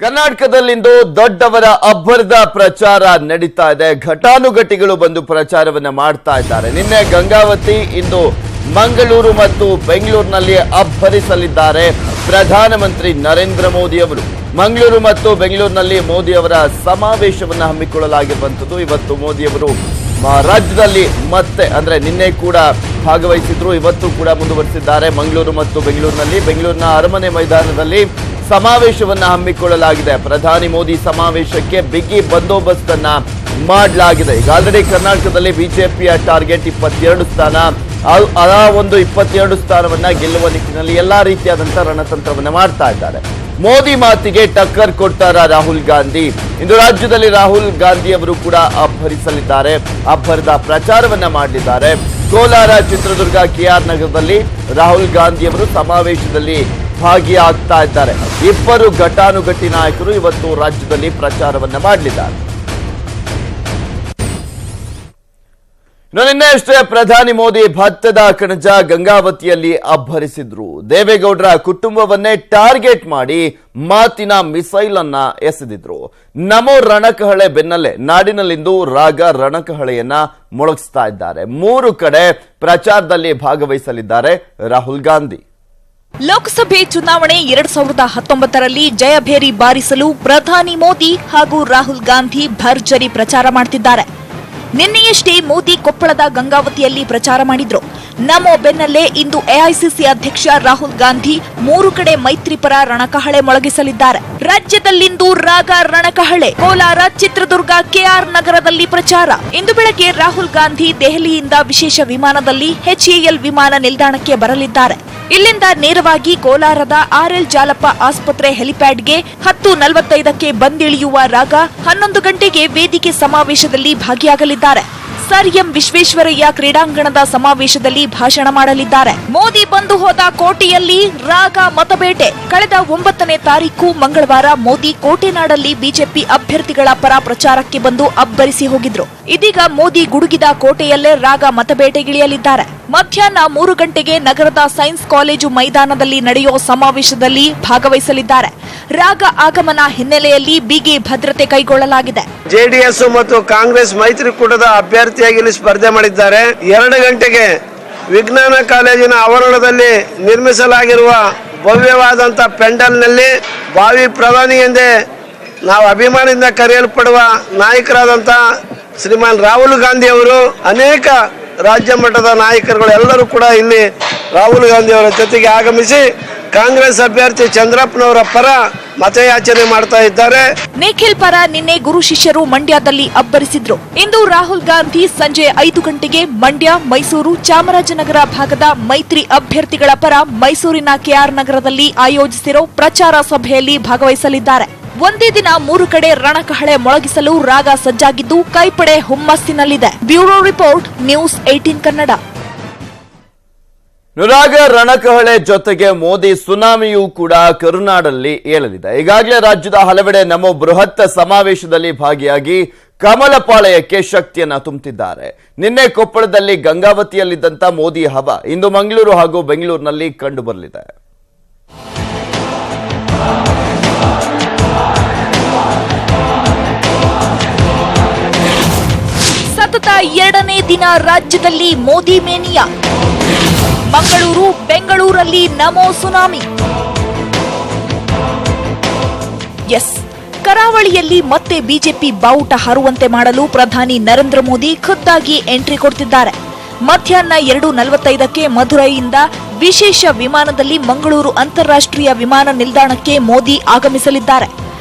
ಕರ್ನಾಟಕದಲ್ಲಿಂದು ದೊಡ್ಡವರ ಅಬ್ಬರದ ಪ್ರಚಾರ ನಡೀತಾ ಇದೆ. ಘಟಾನುಘಟಿಗಳು ಬಂದು ಪ್ರಚಾರವನ್ನ ಮಾಡ್ತಾ ಇದ್ದಾರೆ. ನಿನ್ನೆ ಗಂಗಾವತಿ, ಇಂದು ಮಂಗಳೂರು ಮತ್ತು ಬೆಂಗಳೂರಿನಲ್ಲಿ ಅಬ್ಬರಿಸಲಿದ್ದಾರೆ ಪ್ರಧಾನಮಂತ್ರಿ ನರೇಂದ್ರ ಮೋದಿ ಅವರು. ಮಂಗಳೂರು ಮತ್ತು ಬೆಂಗಳೂರಿನಲ್ಲಿ ಮೋದಿ ಅವರ ಸಮಾವೇಶವನ್ನು ಹಮ್ಮಿಕೊಳ್ಳಲಾಗಿರುವಂಥದ್ದು. ಇವತ್ತು ಮೋದಿ ಅವರು ರಾಜ್ಯದಲ್ಲಿ ಮತ್ತೆ ಅಂದ್ರೆ ನಿನ್ನೆ ಕೂಡ ಭಾಗವಹಿಸಿದ್ರು, ಇವತ್ತು ಕೂಡ ಮುಂದುವರಿಸಿದ್ದಾರೆ. ಮಂಗಳೂರು ಮತ್ತು ಬೆಂಗಳೂರಿನಲ್ಲಿ, ಬೆಂಗಳೂರಿನ ಅರಮನೆ ಮೈದಾನದಲ್ಲಿ ಸಮಾವೇಶವನ್ನ ಹಮ್ಮಿಕೊಳ್ಳಲಾಗಿದೆ. ಪ್ರಧಾನಿ ಮೋದಿ ಸಮಾವೇಶಕ್ಕೆ ಬಿಗಿ ಬಂದೋಬಸ್ತ್ ಅನ್ನ ಮಾಡಲಾಗಿದೆ. ಈಗ ಆಲ್ರೆಡಿ ಕರ್ನಾಟಕದಲ್ಲಿ ಬಿಜೆಪಿಯ ಟಾರ್ಗೆಟ್ 22 ಸ್ಥಾನ. ಆ ಒಂದು 22 ಸ್ಥಾನವನ್ನ ಗೆಲ್ಲುವ ನಿಟ್ಟಿನಲ್ಲಿ ಎಲ್ಲಾ ರೀತಿಯಾದಂತಹ ರಣತಂತ್ರವನ್ನ ಮಾಡ್ತಾ ಇದ್ದಾರೆ. ಮೋದಿ ಮಾತಿಗೆ ಟಕ್ಕರ್ ಕೊಡ್ತಾರ ರಾಹುಲ್ ಗಾಂಧಿ. ಇಂದು ರಾಜ್ಯದಲ್ಲಿ ರಾಹುಲ್ ಗಾಂಧಿ ಅವರು ಕೂಡ ಅಬ್ಬರಿಸಲಿದ್ದಾರೆ, ಅಬ್ಬರದ ಪ್ರಚಾರವನ್ನ ಮಾಡಲಿದ್ದಾರೆ. ಕೋಲಾರ, ಚಿತ್ರದುರ್ಗ, ಕೆಆರ್ ನಗರದಲ್ಲಿ ರಾಹುಲ್ ಗಾಂಧಿ ಅವರು ಸಮಾವೇಶದಲ್ಲಿ ಭಾಗಿಯಾಗ್ತಾ ಇದ್ದಾರೆ. ಇಬ್ಬರು ಘಟಾನುಘಟಿ ನಾಯಕರು ಇವತ್ತು ರಾಜ್ಯದಲ್ಲಿ ಪ್ರಚಾರವನ್ನ ಮಾಡಲಿದ್ದಾರೆ. ನಿನ್ನೆ ಅಷ್ಟೇ ಪ್ರಧಾನಿ ಮೋದಿ ಭತ್ತದ ಕಣಜ ಗಂಗಾವತಿಯಲ್ಲಿ ಅಬ್ಬರಿಸಿದ್ರು. ದೇವೇಗೌಡರ ಕುಟುಂಬವನ್ನೇ ಟಾರ್ಗೆಟ್ ಮಾಡಿ ಮಾತಿನ ಮಿಸೈಲ್ ಅನ್ನ ಎಸೆದಿದ್ರು. ನಮೋ ರಣಕಹಳೆ ಬೆನ್ನಲ್ಲೇ ನಾಡಿನಲ್ಲಿಂದು ರಾಗ ರಣಕಹಳೆಯನ್ನ ಮೊಳಗಿಸ್ತಾ ಇದ್ದಾರೆ. 3 ಕಡೆ ಪ್ರಚಾರದಲ್ಲಿ ಭಾಗವಹಿಸಲಿದ್ದಾರೆ ರಾಹುಲ್ ಗಾಂಧಿ. ಲೋಕಸಭೆ ಚುನಾವಣೆ 2019ರಲ್ಲಿ ಜಯಭೇರಿ ಬಾರಿಸಲು ಪ್ರಧಾನಿ ಮೋದಿ ಹಾಗೂ ರಾಹುಲ್ ಗಾಂಧಿ ಭರ್ಜರಿ ಪ್ರಚಾರ ಮಾಡುತ್ತಿದ್ದಾರೆ. ನಿನ್ನೆಯಷ್ಟೇ ಮೋದಿ ಕೊಪ್ಪಳದ ಗಂಗಾವತಿಯಲ್ಲಿ ಪ್ರಚಾರ ಮಾಡಿದ್ರು. ನಮೋ ಬೆನ್ನಲ್ಲೇ ಇಂದು ಎಐಸಿಸಿ ಅಧ್ಯಕ್ಷ ರಾಹುಲ್ ಗಾಂಧಿ 3 ಕಡೆ ಮೈತ್ರಿಪರ ರಣಕಹಳೆ ಮೊಳಗಿಸಲಿದ್ದಾರೆ. ರಾಜ್ಯದಲ್ಲಿಂದು ರಾಗ ರಣಕಹಳೆ. ಕೋಲಾರ, ಚಿತ್ರದುರ್ಗ, ಕೆಆರ್ ನಗರದಲ್ಲಿ ಪ್ರಚಾರ. ಇಂದು ಬೆಳಗ್ಗೆ ರಾಹುಲ್ ಗಾಂಧಿ ದೆಹಲಿಯಿಂದ ವಿಶೇಷ ವಿಮಾನದಲ್ಲಿ HAL ವಿಮಾನ ನಿಲ್ದಾಣಕ್ಕೆ ಬರಲಿದ್ದಾರೆ. ಇಲ್ಲಿಂದ ನೇರವಾಗಿ ಕೋಲಾರದ RL ಜಾಲಪ್ಪ ಆಸ್ಪತ್ರೆ ಹೆಲಿಪ್ಯಾಡ್ಗೆ 10:45ಕ್ಕೆ ಬಂದಿಳಿಯುವ ರಾಗ 11 ಗಂಟೆಗೆ ವೇದಿಕೆ ಸಮಾವೇಶದಲ್ಲಿ ಭಾಗಿಯಾಗಲಿದ್ದಾರೆ. ಸರ್ ಎಂ ವಿಶ್ವೇಶ್ವರಯ್ಯ ಕ್ರೀಡಾಂಗಣದ ಸಮಾವೇಶದಲ್ಲಿ ಭಾಷಣ ಮಾಡಲಿದ್ದಾರೆ. ಮೋದಿ ಬಂದು ಹೋದ ಕೋಟೆಯಲ್ಲಿ ರಾಗ ಮತಬೇಟೆ. ಕಳೆದ 9ನೇ ತಾರೀಕು ಮಂಗಳವಾರ ಮೋದಿ ಕೋಟೆನಾಡಲ್ಲಿ ಬಿಜೆಪಿ ಅಭ್ಯರ್ಥಿಗಳ ಪರ ಪ್ರಚಾರಕ್ಕೆ ಬಂದು ಅಬ್ಬರಿಸಿ ಹೋಗಿದ್ರು. ಇದೀಗ ಮೋದಿ ಗುಡುಗಿದ ಕೋಟೆಯಲ್ಲೇ ರಾಗ ಮತಬೇಟೆಗಿಳಿಯಲಿದ್ದಾರೆ. ಮಧ್ಯಾಹ್ನ 3 ಗಂಟೆಗೆ ನಗರದ ಸೈನ್ಸ್ ಕಾಲೇಜು ಮೈದಾನದಲ್ಲಿ ನಡೆಯುವ ಸಮಾವೇಶದಲ್ಲಿ ಭಾಗವಹಿಸಲಿದ್ದಾರೆ. ರಾಗ ಆಗಮನ ಹಿನ್ನೆಲೆಯಲ್ಲಿ ಬಿಗಿ ಭದ್ರತೆ ಕೈಗೊಳ್ಳಲಾಗಿದೆ. ಜೆಡಿಎಸ್ ಮತ್ತು ಕಾಂಗ್ರೆಸ್ ಮೈತ್ರಿಕೂಟದ ಅಭ್ಯರ್ಥಿಯಾಗಿ ಇಲ್ಲಿ ಸ್ಪರ್ಧೆ ಮಾಡಿದ್ದಾರೆ. 2 ಗಂಟೆಗೆ ವಿಜ್ಞಾನ ಕಾಲೇಜಿನ ಆವರಣದಲ್ಲಿ ನಿರ್ಮಿಸಲಾಗಿರುವ ಭವ್ಯವಾದಂಥ ಪೆಂಡಲ್ನಲ್ಲಿ ಭಾವಿ ಪ್ರಧಾನಿ ಎಂದೇ ನಾವು ಅಭಿಮಾನದಿಂದ ಕರೆಯಲ್ಪಡುವ ನಾಯಕರಾದಂಥ ಶ್ರೀಮಾನ್ ರಾಹುಲ್ ಗಾಂಧಿ ಅವರು, ಅನೇಕ ರಾಜ್ಯ ಮಟ್ಟದ ನಾಯಕರುಗಳು ಎಲ್ಲರೂ ಕೂಡ ಇಲ್ಲಿ ರಾಹುಲ್ ಗಾಂಧಿ ಅವರ ಜೊತೆಗೆ ಆಗಮಿಸಿ ಕಾಂಗ್ರೆಸ್ ಅಭ್ಯರ್ಥಿ ಚಂದ್ರಪ್ಪನವರ ಪರ ಮತಯಾಚನೆ ಮಾಡ್ತಾ ಇದ್ದಾರೆ. ನಿಖಿಲ್ ಪರ ನಿನ್ನೆ ಗುರು ಶಿಷ್ಯರು ಮಂಡ್ಯದಲ್ಲಿ ಅಬ್ಬರಿಸಿದ್ರು. ಇಂದು ರಾಹುಲ್ ಗಾಂಧಿ ಸಂಜೆ 5 ಗಂಟೆಗೆ ಮಂಡ್ಯ, ಮೈಸೂರು, ಚಾಮರಾಜನಗರ ಭಾಗದ ಮೈತ್ರಿ ಅಭ್ಯರ್ಥಿಗಳ ಪರ ಮೈಸೂರಿನ ಕೆಆರ್ ನಗರದಲ್ಲಿ ಆಯೋಜಿಸಿರೋ ಪ್ರಚಾರ ಸಭೆಯಲ್ಲಿ ಭಾಗವಹಿಸಲಿದ್ದಾರೆ. ಒಂದೇ ದಿನ 3 ಕಡೆ ರಣಕಹಳೆ ಮೊಳಗಿಸಲು ರಾಗ ಸಜ್ಜಾಗಿದ್ದು ಕೈಪಡೆ ಹುಮ್ಮಸ್ಸಿನಲ್ಲಿದೆ. Bureau report, news 18 Kannada. RaGa ರಣಕಹಳೆ ಜೊತೆಗೆ ಮೋದಿ ಸುನಾಮಿಯೂ ಕೂಡ ಕರುನಾಡಲ್ಲಿ ಏಳಲಿದೆ. ಈಗಾಗಲೇ ರಾಜ್ಯದ ಹಲವೆಡೆ ನಮೋ ಬೃಹತ್ ಸಮಾವೇಶದಲ್ಲಿ ಭಾಗಿಯಾಗಿ ಕಮಲಪಾಳಯಕ್ಕೆ ಶಕ್ತಿಯನ್ನ ತುಂಬುತ್ತಿದ್ದಾರೆ. ನಿನ್ನೆ ಕೊಪ್ಪಳದಲ್ಲಿ ಗಂಗಾವತಿಯಲ್ಲಿದ್ದಂತ ಮೋದಿ ಹವಾ ಇಂದು ಮಂಗಳೂರು ಹಾಗೂ ಬೆಂಗಳೂರಿನಲ್ಲಿ ಕಂಡುಬರಲಿದೆ. ಸತತ 2ನೇ ದಿನ ರಾಜ್ಯದಲ್ಲಿ ಮೋದಿ ಮೇನಿಯಾ. ಮಂಗಳೂರು, ಬೆಂಗಳೂರಲ್ಲಿ ನಮೋ ಸುನಾಮಿ. ಕರಾವಳಿಯಲ್ಲಿ ಮತ್ತೆ ಬಿಜೆಪಿ ಬಾವುಟ ಹಾರುವಂತೆ ಮಾಡಲು ಪ್ರಧಾನಿ ನರೇಂದ್ರ ಮೋದಿ ಖುದ್ದಾಗಿ ಎಂಟ್ರಿ ಕೊಡ್ತಿದ್ದಾರೆ. ಮಧ್ಯಾಹ್ನ 2:45ಕ್ಕೆ ಮಧುರೈಯಿಂದ ವಿಶೇಷ ವಿಮಾನದಲ್ಲಿ ಮಂಗಳೂರು ಅಂತಾರಾಷ್ಟ್ರೀಯ ವಿಮಾನ ನಿಲ್ದಾಣಕ್ಕೆ ಮೋದಿ ಆಗಮಿಸಲಿದ್ದಾರೆ.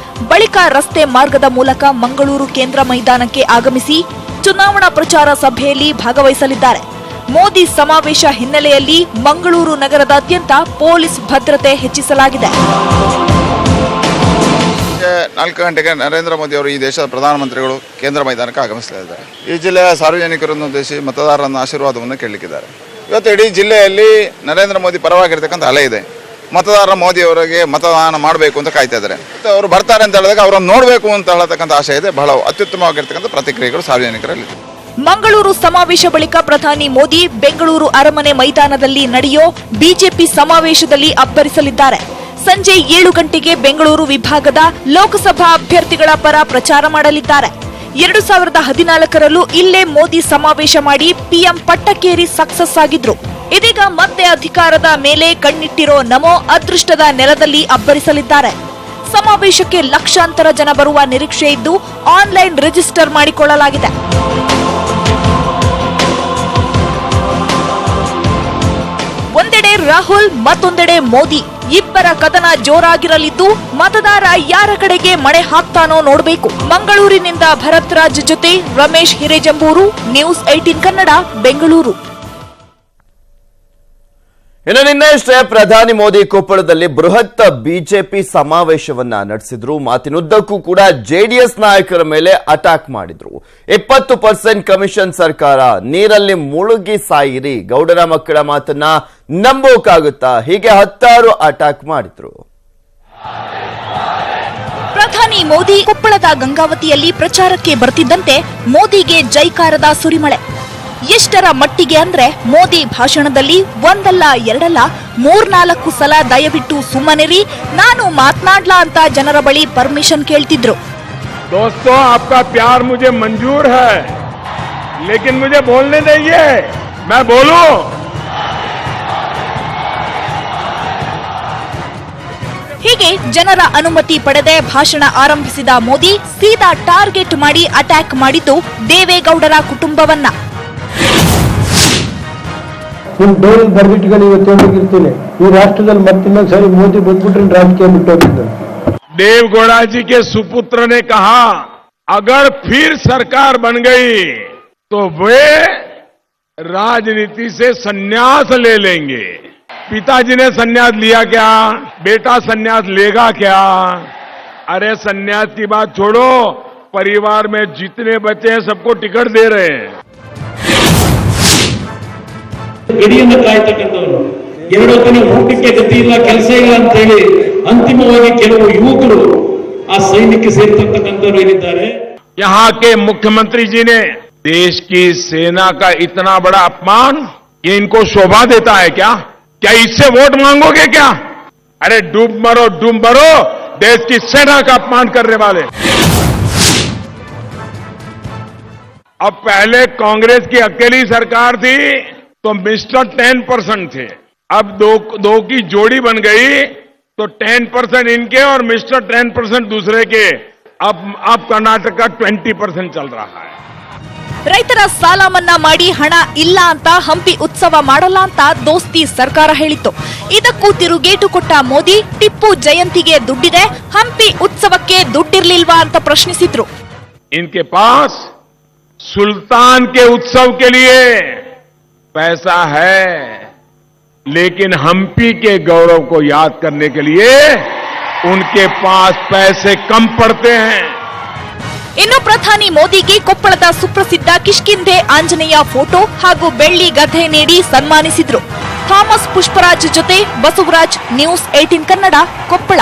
ಬಳಿಕ ರಸ್ತೆ ಮಾರ್ಗದ ಮೂಲಕ ಮಂಗಳೂರು ಕೇಂದ್ರ ಮೈದಾನಕ್ಕೆ ಆಗಮಿಸಿ ಚುನಾವಣಾ ಪ್ರಚಾರ ಸಭೆಯಲ್ಲಿ ಭಾಗವಹಿಸಲಿದ್ದಾರೆ. ಮೋದಿ ಸಮಾವೇಶ ಹಿನ್ನೆಲೆಯಲ್ಲಿ ಮಂಗಳೂರು ನಗರದಾದ್ಯಂತ ಪೊಲೀಸ್ ಭದ್ರತೆ ಹೆಚ್ಚಿಸಲಾಗಿದೆ. 4 ಗಂಟೆಗೆ ನರೇಂದ್ರ ಮೋದಿ ಅವರು ಈ ದೇಶದ ಪ್ರಧಾನಮಂತ್ರಿಗಳು ಕೇಂದ್ರ ಮೈದಾನಕ್ಕೆ ಆಗಮಿಸಲಿದ್ದಾರೆ. ಈ ಜಿಲ್ಲೆಯ ಸಾರ್ವಜನಿಕರನ್ನು ಉದ್ದೇಶಿಸಿ ಮತದಾರರನ್ನು ಆಶೀರ್ವಾದವನ್ನು ಕೇಳಲಿಕ್ಕಿದ್ದಾರೆ. ಇವತ್ತು ಇಡೀ ಜಿಲ್ಲೆಯಲ್ಲಿ ನರೇಂದ್ರ ಮೋದಿ ಪರವಾಗಿರ್ತಕ್ಕಂಥ ಅಲೆ ಇದೆ. ಮತದಾರರ ಮೋದಿ ಅವರಿಗೆ ಮತದಾನ ಮಾಡಬೇಕು ಅಂತ ಕಾಯ್ತಾ ಇದ್ದಾರೆ. ಅವರು ಬರ್ತಾರೆ ಅಂತ ಹೇಳಿದಾಗ ಅವರನ್ನು ನೋಡಬೇಕು ಅಂತ ಹೇಳತಕ್ಕಂಥ ಆಶೆ ಇದೆ. ಬಹಳ ಅತ್ಯುತ್ತಮವಾಗಿರ್ತಕ್ಕಂಥ ಪ್ರತಿಕ್ರಿಯೆಗಳು ಸಾರ್ವಜನಿಕರಲ್ಲಿ. ಮಂಗಳೂರು ಸಮಾವೇಶ ಬಳಿಕ ಪ್ರಧಾನಿ ಮೋದಿ ಬೆಂಗಳೂರು ಅರಮನೆ ಮೈದಾನದಲ್ಲಿ ನಡೆಯೋ ಬಿಜೆಪಿ ಸಮಾವೇಶದಲ್ಲಿ ಅಬ್ಬರಿಸಲಿದ್ದಾರೆ. ಸಂಜೆ 7 ಗಂಟೆಗೆ ಬೆಂಗಳೂರು ವಿಭಾಗದ ಲೋಕಸಭಾ ಅಭ್ಯರ್ಥಿಗಳ ಪರ ಪ್ರಚಾರ ಮಾಡಲಿದ್ದಾರೆ. 2014ರಲ್ಲೂ ಇಲ್ಲೇ ಮೋದಿ ಸಮಾವೇಶ ಮಾಡಿ ಪಿಎಂ ಪಟ್ಟಕ್ಕೇರಿ ಸಕ್ಸಸ್ ಆಗಿದ್ರು. ಇದೀಗ ಮತ್ತೆ ಅಧಿಕಾರದ ಮೇಲೆ ಕಣ್ಣಿಟ್ಟಿರೋ ನಮೋ ಅದೃಷ್ಟದ ನೆಲದಲ್ಲಿ ಅಬ್ಬರಿಸಲಿದ್ದಾರೆ. ಸಮಾವೇಶಕ್ಕೆ ಲಕ್ಷಾಂತರ ಜನ ಬರುವ ನಿರೀಕ್ಷೆ ಇದ್ದು ಆನ್ಲೈನ್ ರಿಜಿಸ್ಟರ್ ಮಾಡಿಕೊಳ್ಳಲಾಗಿದೆ. ಒಂದೆಡೆ ರಾಹುಲ್, ಮತ್ತೊಂದೆಡೆ ಮೋದಿ ಇಬ್ಬರ ಕದನ ಜೋರಾಗಿರಲಿದ್ದು ಮತದಾರ ಯಾರ ಕಡೆಗೆ ಮಣೆ ಹಾಕ್ತಾನೋ ನೋಡಬೇಕು. ಮಂಗಳೂರಿನಿಂದ ಭರತ್ ರಾಜ್ ಜೊತೆ ರಮೇಶ್ ಹಿರೇಜಂಬೂರು, ನ್ಯೂಸ್ 18 ಕನ್ನಡ, ಬೆಂಗಳೂರು. ಇನ್ನು ನಿನ್ನೆಯಷ್ಟೇ ಪ್ರಧಾನಿ ಮೋದಿ ಕೊಪ್ಪಳದಲ್ಲಿ ಬೃಹತ್ ಬಿಜೆಪಿ ಸಮಾವೇಶವನ್ನ ನಡೆಸಿದ್ರು. ಮಾತಿನುದ್ದಕ್ಕೂ ಕೂಡ ಜೆಡಿಎಸ್ ನಾಯಕರ ಮೇಲೆ ಅಟ್ಯಾಕ್ ಮಾಡಿದ್ರು. 20% ಕಮಿಷನ್ ಸರ್ಕಾರ, ನೀರಲ್ಲಿ ಮುಳುಗಿ ಸಾಯಿರಿ, ಗೌಡರ ಮಕ್ಕಳ ಮಾತನ್ನ ನಂಬೋಕಾಗುತ್ತಾ, ಹೀಗೆ 10 ಅಟ್ಯಾಕ್ ಮಾಡಿದ್ರು. ಪ್ರಧಾನಿ ಮೋದಿ ಕೊಪ್ಪಳದ ಗಂಗಾವತಿಯಲ್ಲಿ ಪ್ರಚಾರಕ್ಕೆ ಬರ್ತಿದ್ದಂತೆ ಮೋದಿಗೆ ಜೈಕಾರದ ಸುರಿಮಳೆ. ಎಷ್ಟರ ಮಟ್ಟಿಗೆ ಅಂದ್ರೆ ಮೋದಿ ಭಾಷಣದಲ್ಲಿ ಒಂದಲ್ಲ ಎರಡಲ್ಲ 3-4 ಸಲ ದಯವಿಟ್ಟು ಸುಮ್ಮನಿರಿ, ನಾನು ಮಾತನಾಡ್ಲಾ ಅಂತ ಜನರ ಬಳಿ ಪರ್ಮಿಷನ್ ಕೇಳ್ತಿದ್ರು. दोस्तों, आपका प्यार मुझे मंजूर है, लेकिन मुझे बोलने दीजिए, मैं बोलूं। ಹೀಗೆ ಜನರ ಅನುಮತಿ ಪಡೆದೇ ಭಾಷಣ ಆರಂಭಿಸಿದ ಮೋದಿ ಸೀದಾ ಟಾರ್ಗೆಟ್ ಮಾಡಿ ಅಟ್ಯಾಕ್ ಮಾಡಿದ್ದು ದೇವೇಗೌಡರ ಕುಟುಂಬವನ್ನ. ನಿಮ್ಮ ಡೈರಿ ಬರ್ಬಿಟ್ಗಳು ಇವತ್ತು ಹೋಗಿರ್ತೀನಿ, ಈ ರಾಷ್ಟ್ರದಲ್ಲಿ ಮತ್ತಿನ್ನೊಂದು ಸಾರಿ ಮೋದಿ ಬಂದ್ಬಿಟ್ರೆ ರಾಜಕೀಯ ಬಿಟ್ಟೋಗಿದ್ದು. देवगौड़ा जी के सुपुत्र ने कहा, अगर फिर सरकार बन गई तो वे राजनीति से संन्यास ले लेंगे. पिताजी ने संन्यास लिया क्या? बेटा संन्यास लेगा क्या? अरे संन्यास की बात छोड़ो, परिवार में जितने बच्चे हैं सबको टिकट दे रहे हैं. ಗಡಿಯನ್ನು ಕಾಯ್ತಕ್ಕಂಥವ್ರು, 2 ದಿನ ಊಟಕ್ಕೆ ಗತಿ ಇಲ್ಲ, ಕೆಲಸ ಇಲ್ಲ ಅಂತ ಹೇಳಿ ಅಂತಿಮವಾಗಿ ಕೆಲವು ಯುವಕರು ಆ ಸೈನ್ಯಕ್ಕೆ ಸೇರ್ತಕ್ಕಂಥವ್ರು ಏನಿದ್ದಾರೆ. यहाँ के मुख्यमंत्री जी ने देश की सेना का इतना बड़ा अपमान, ये इनको शोभा देता है क्या? क्या इससे वोट मांगोगे क्या? अरे डूब मरो, देश की सेना का अपमान करने वाले. अब पहले कांग्रेस की अकेली सरकार थी तो मिस्टर 10% थे, अब दो की जोड़ी बन गई तो 10% इनके और मिस्टर 10% दूसरे के. अब कर्नाटक का 20% चल रहा है. ರೈತರ ಸಾಲ ಮನ್ನಾ ಮಾಡಿ ಹಣ ಇಲ್ಲ ಅಂತ ಹಂಪಿ ಉತ್ಸವ ಮಾಡಲ್ಲ ಅಂತ ದೋಸ್ತಿ ಸರ್ಕಾರ ಹೇಳಿತ್ತು. ಇದಕ್ಕೂ ತಿರುಗೇಟು ಕೊಟ್ಟ ಮೋದಿ ಟಿಪ್ಪು ಜಯಂತಿಗೆ ದುಡ್ಡಿದೆ, ಹಂಪಿ ಉತ್ಸವಕ್ಕೆ ದುಡ್ಡಿರ್ಲಿಲ್ವಾ ಅಂತ ಪ್ರಶ್ನಿಸಿದ್ರು. इनके पास सुल्तान के उत्सव के लिए पैसा है, लेकिन हम्पी के गौरव को याद करने के लिए उनके पास पैसे कम पड़ते हैं. ಇನ್ನು ಪ್ರಧಾನಿ ಮೋದಿಗೆ ಕೊಪ್ಪಳದ ಸುಪ್ರಸಿದ್ಧ ಕಿಷ್ಕಿಂಧೆ ಆಂಜನೇಯ ಫೋಟೋ ಹಾಗೂ ಬೆಳ್ಳಿ ಗದೆ ನೀಡಿ ಸನ್ಮಾನಿಸಿದ್ರು. ಥಾಮಸ್ ಪುಷ್ಪರಾಜ್ ಜೊತೆ ಬಸವರಾಜ್, ನ್ಯೂಸ್ 18 ಕನ್ನಡ, ಕೊಪ್ಪಳ.